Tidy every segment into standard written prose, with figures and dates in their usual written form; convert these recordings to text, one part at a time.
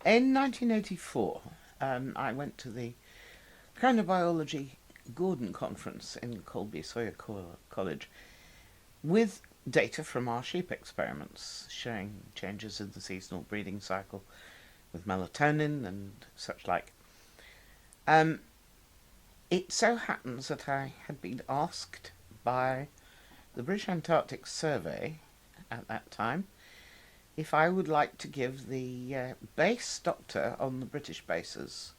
In 1984, I went to the chronobiology Gordon conference in Colby Sawyer College with data from our sheep experiments showing changes in the seasonal breeding cycle with melatonin and such like. It so happens that I had been asked by the British Antarctic Survey at that time if I would like to give the base doctor on the British bases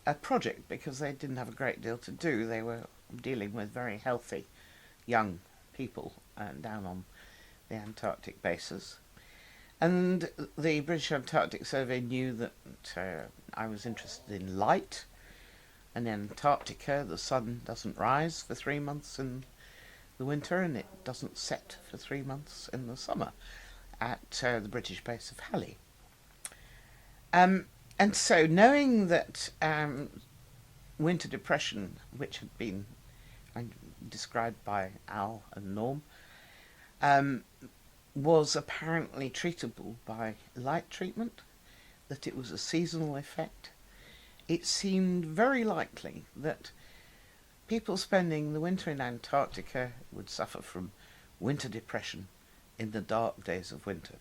a project, because they didn't have a great deal to do. They were dealing with very healthy young people down on the Antarctic bases. And the British Antarctic Survey knew that I was interested in light. And in Antarctica, the sun doesn't rise for 3 months in the winter, and it doesn't set for 3 months in the summer at the British base of Halley. And so, knowing that winter depression, which had been described by Al and Norm, was apparently treatable by light treatment, that it was a seasonal effect, it seemed very likely that people spending the winter in Antarctica would suffer from winter depression in the dark days of winter.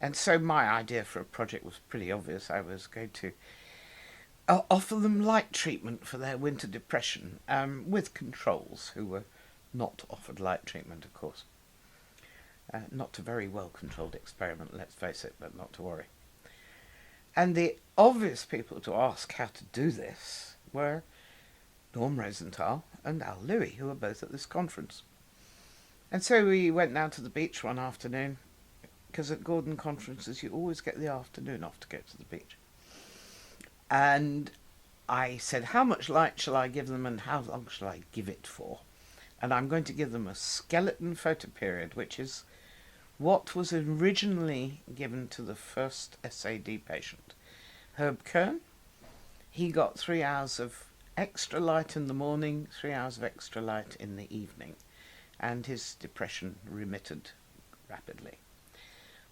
And so my idea for a project was pretty obvious. I was going to offer them light treatment for their winter depression, with controls who were not offered light treatment, of course. Not a very well-controlled experiment, let's face it, but not to worry. And the obvious people to ask how to do this were Norm Rosenthal and Al Louis, who were both at this conference. And so we went down to the beach one afternoon, because at Gordon conferences you always get the afternoon off to go to the beach. And I said, how much light shall I give them and how long shall I give it for? And I'm going to give them a skeleton photoperiod, which is what was originally given to the first SAD patient. Herb Kern, he got 3 hours of extra light in the morning, 3 hours of extra light in the evening, and his depression remitted rapidly.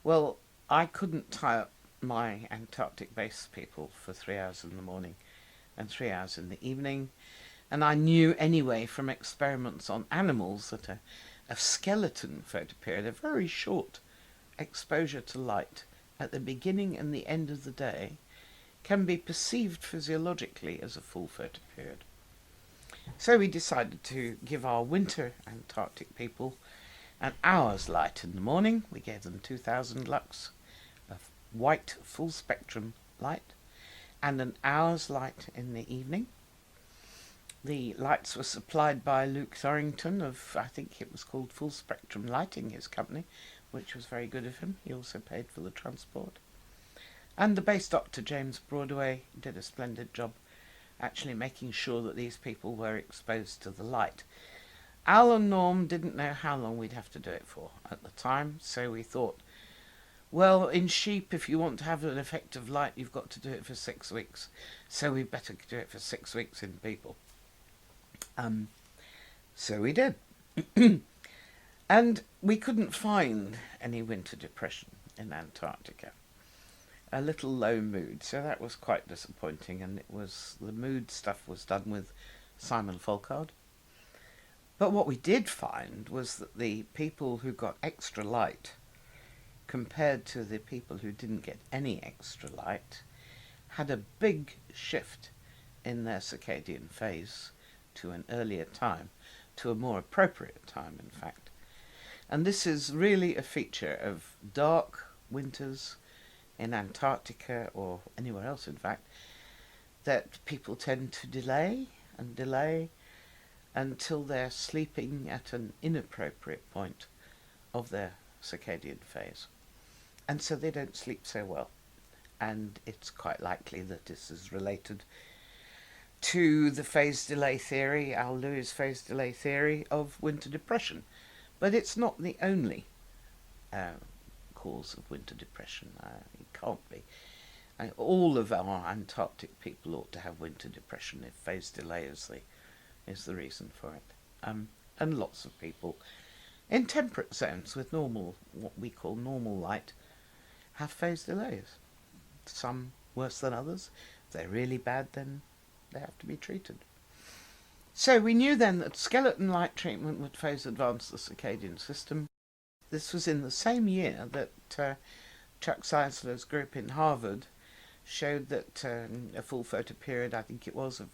Well, I couldn't tie up my Antarctic base people for 3 hours in the morning and 3 hours in the evening, and I knew anyway from experiments on animals that a skeleton photoperiod, a very short exposure to light at the beginning and the end of the day, can be perceived physiologically as a full photoperiod. So we decided to give our winter Antarctic people an hour's light in the morning. We gave them 2000 lux of white full spectrum light and an hour's light in the evening. The lights were supplied by Luke Thorington of, I think it was called Full Spectrum Lighting, his company, which was very good of him. He also paid for the transport. And the base doctor, James Broadway, did a splendid job actually making sure that these people were exposed to the light. Al and Norm didn't know how long we'd have to do it for at the time, so we thought, well, in sheep, if you want to have an effective light, you've got to do it for 6 weeks. So we better do it for 6 weeks in people. So we did. And we couldn't find any winter depression in Antarctica. A little low mood, so that was quite disappointing, and the mood stuff was done with Simon Folkard. But what we did find was that the people who got extra light, compared to the people who didn't get any extra light, had a big shift in their circadian phase to an earlier time, to a more appropriate time, in fact. And this is really a feature of dark winters in Antarctica, or anywhere else, in fact, that people tend to delay and delay until they're sleeping at an inappropriate point of their circadian phase. And so they don't sleep so well. And it's quite likely that this is related to the phase delay theory, Al Lewis phase delay theory of winter depression. But it's not the only cause of winter depression. It can't be. All of our Antarctic people ought to have winter depression if phase delay is the reason for it. And lots of people in temperate zones with normal, what we call normal light, have phase delays. some worse than others. If they're really bad, then they have to be treated. So we knew then that skeleton light treatment would phase advance the circadian system. This was in the same year that Chuck Czeisler's group in Harvard showed that a full photoperiod, I think it was, of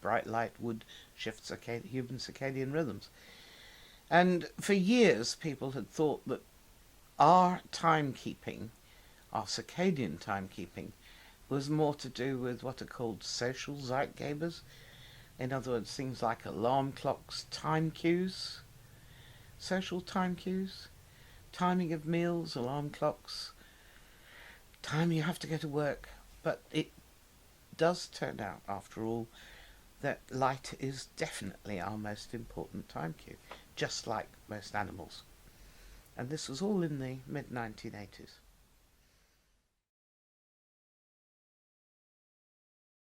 bright light would shift human circadian rhythms. And for years people had thought that our timekeeping, our circadian timekeeping, was more to do with what are called social Zeitgebers. In other words, things like alarm clocks, time cues, social time cues, timing of meals, alarm clocks, time you have to go to work. But it does turn out, after all, that light is definitely our most important time cue, just like most animals. And this was all in the mid-1980s.